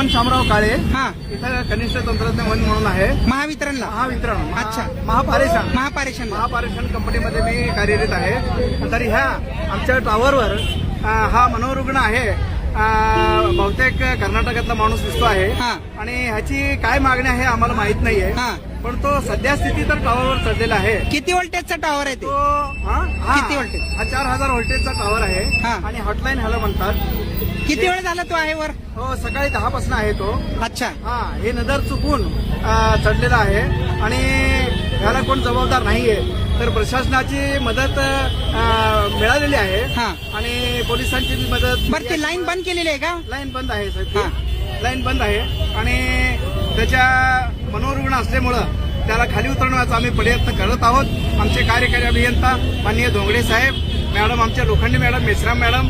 विक्रम शामराव काळे हा इथं कनिष्ठ तंत्रज्ञ म्हणून आहे. महावितरणला. महावितरण अच्छा. महापारेषण महापारेषण कंपनीमध्ये मी कार्यरत आहे. तरी ह्या आमच्या टॉवरवर हा मनोरुग्ण आहे. बहुतेक कर्नाटकातला माणूस दिसतो आहे हा. आणि ह्याची काय मागणी आहे आम्हाला माहित नाहीये. हा. पण तो सध्या स्थिती तर टॉवरवर चढलेला आहे. किती व्होल्टेजचा टॉवर आहे तो ते? किती व्होल्टेज? हा 4000 व्होल्टेजचा टॉवर आहे हा. आणि हॉटलाईन ह्याला म्हणतात. किती वेळ झाला तो आहे वर? हो सकाळी 10 पासून आहे तो. अच्छा. हा हे नजर चुकून चढलेला आहे आणि ह्याला कोण जबाबदार नाहीये. तर प्रशासनाची मदत मिळालेली आहे हा. आणि पोलिसांची मदत. बरं ती लाईन बंद केलेली आहे का? लाईन बंद आहे हा. साहेब. लाईन बंद आहे आणि त्याच्या मनोरुग्ण असल्यामुळं त्याला खाली उतरवण्याचा आम्ही प्रयत्न करत आहोत. आमचे कार्यकारी अभियंता माननीय धोंगडे साहेब, मॅडम आमच्या लोखंडे मॅडम, मेश्राम मॅडम